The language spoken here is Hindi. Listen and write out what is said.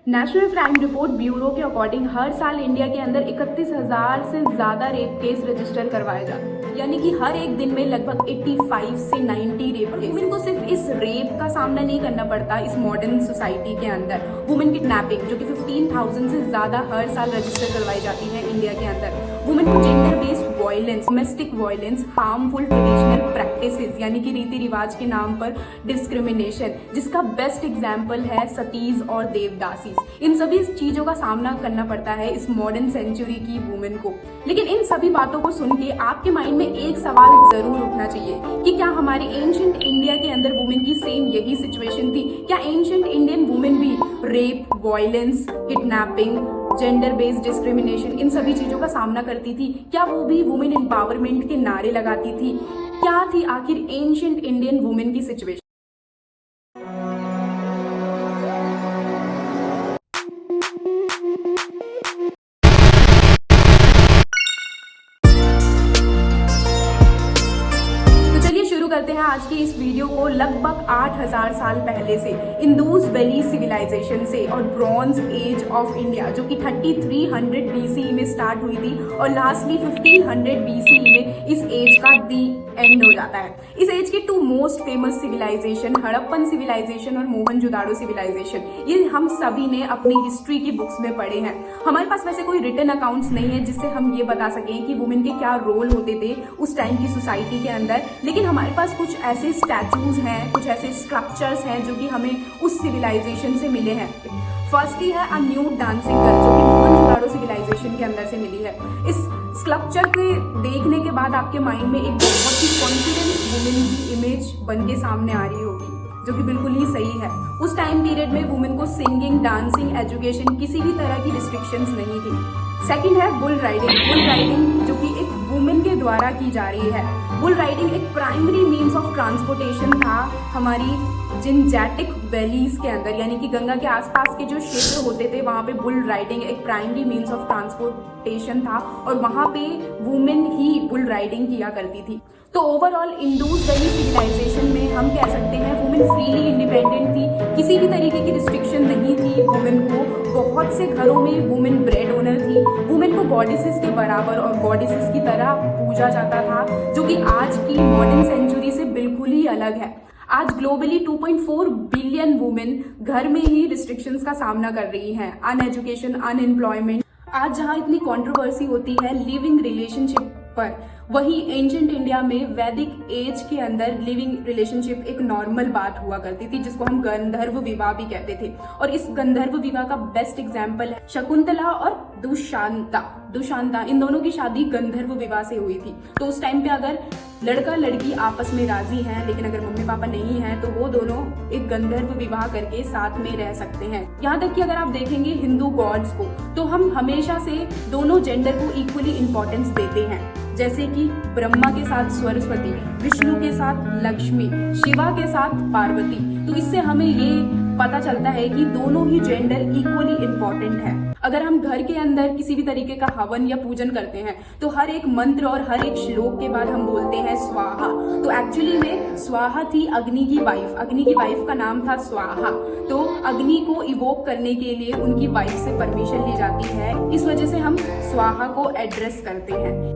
नेशनल क्राइम रिपोर्ट ब्यूरो के अकॉर्डिंग हर साल इंडिया के अंदर 31,000 से ज़्यादा रेप केस रजिस्टर करवाए जाते हैं, यानी कि हर एक दिन में लगभग 85 से 90 रेप केस। वुमेन को सिर्फ इस रेप का सामना नहीं करना पड़ता इस मॉडर्न सोसाइटी के अंदर। वुमेन किडनैपिंग जो कि 15,000 से ज़्यादा हर साल रजिस्टर करवाई जाती है इंडिया के अंदर। वुमेन को gender based violence, domestic violence, harmful traditional practices यानी कि रीति रिवाज के नाम पर डिस्क्रिमिनेशन, जिसका बेस्ट एग्जाम्पल है सतीज और देवदासी। इन सभी चीजों का सामना करना पड़ता है इस मॉडर्न सेंचुरी की वुमेन को। लेकिन इन सभी बातों को सुन के आपके माइंड में एक सवाल जरूर उठना चाहिए कि क्या हमारे एंशिएंट इंडिया के अंदर वुमेन की सेम यही सिचुएशन थी? क्या एंशिएंट इंडियन वुमेन भी rape, violence, kidnapping, gender based discrimination, इन सभी चीजों का सामना करती थी? क्या वो भी वुमेन एम्पावरमेंट के नारे लगाती थी? क्या थी आखिर एंशिएंट इंडियन वुमेन की सिचुएशन? करते हैं आज की इस वीडियो को लगभग 8,000 साल पहले से, इंदूज वैली सिविलाइजेशन से और ब्रॉन्ज एज ऑफ इंडिया जो कि 3300 BCE में स्टार्ट हुई थी और लास्टली 1500 BCE में इस एज का दी एंड हो जाता है। इस एज के two most famous civilization, Harappan civilization और मोहनजोदाड़ो सिविलाइजेशन, ये हम सभी ने अपनी हिस्ट्री की बुक्स में पढ़े हैं। हमारे पास वैसे कोई रिटन अकाउंट्स नहीं है जिससे हम ये बता सकें कि वुमेन के क्या रोल होते थे उस टाइम की सोसाइटी के अंदर, लेकिन हमारे पास कुछ ऐसे स्टैचूज हैं, कुछ ऐसे स्ट्रक्चर्स हैं जो कि हमें उस सिविलाइजेशन से मिले हैं। फर्स्टली है अ न्यूड डांसिंग गर्ल जो कि मोहनजोदाड़ो सिविलाइजेशन के अंदर से मिली है। इस स्कल्पचर के देखने के बाद आपके माइंड में एक बहुत ही कॉन्फिडेंट वुमेन की इमेज बन के सामने आ रही होगी, जो कि बिल्कुल ही सही है। उस टाइम पीरियड में वुमेन को सिंगिंग, डांसिंग, एजुकेशन, किसी भी तरह की रिस्ट्रिक्शंस नहीं थी। सेकंड है बुल राइडिंग। बुल राइडिंग जो कि एक वुमेन के द्वारा की जा रही है। बुल राइडिंग एक प्राइमरी मीन्स ऑफ ट्रांसपोर्टेशन था हमारी जिनजैटिक वैलीज के अंदर, यानी कि गंगा के आसपास के जो क्षेत्र होते थे वहाँ पे बुल राइडिंग एक प्राइमरी मीन्स ऑफ ट्रांसपोर्टेशन था और वहाँ पे वुमेन ही बुल राइडिंग किया करती थी। तो ओवरऑल इंडूज वैली सिविलाइजेशन में हम कह सकते हैं वुमेन फ्रीली इंडिपेंडेंट थी, किसी भी तरीके की रिस्ट्रिक्शन नहीं थी वुमेन को। बहुत से घरों में वुमेन ब्रेड ओनर थी। वुमेन को गॉडेसेस के बराबर और गॉडेसेस की तरह पूजा जाता था, जो कि आज की मॉडर्न सेंचुरी से बिल्कुल ही अलग है। आज ग्लोबली 2.4 बिलियन वुमेन घर में ही रिस्ट्रिक्शंस का सामना कर रही हैं, अनएजुकेशन, अनएम्प्लॉयमेंट। आज जहां इतनी कंट्रोवर्सी होती है लिविंग रिलेशनशिप पर, वही एंशिएंट इंडिया में वैदिक एज के अंदर लिविंग रिलेशनशिप एक नॉर्मल बात हुआ करती थी, जिसको हम गंधर्व विवाह भी कहते थे। और इस गंधर्व विवाह का बेस्ट एग्जाम्पल है शकुंतला और दुशांता, इन दोनों की शादी गंधर्व विवाह से हुई थी। तो उस टाइम पे अगर लड़का लड़की आपस में राजी हैं, लेकिन अगर मम्मी पापा नहीं हैं, तो वो दोनों एक गंधर्व विवाह करके साथ में रह सकते हैं। यहाँ तक कि अगर आप देखेंगे हिंदू गॉड्स को, तो हम हमेशा से दोनों जेंडर को इक्वली इंपॉर्टेंस देते हैं, जैसे कि ब्रह्मा के साथ सरस्वती, विष्णु के साथ लक्ष्मी, शिवा के साथ पार्वती। तो इससे हमें ये पता चलता है कि दोनों ही जेंडर इक्वली इंपॉर्टेंट है। अगर हम घर के अंदर किसी भी तरीके का हवन या पूजन करते हैं तो हर एक मंत्र और हर एक श्लोक के बाद हम बोलते हैं स्वाहा। तो एक्चुअली में स्वाहा थी अग्नि की वाइफ, अग्नि की वाइफ का नाम था स्वाहा। तो अग्नि को इवोक करने के लिए उनकी वाइफ से परमिशन ली जाती है, इस वजह से हम स्वाहा को एड्रेस करते हैं।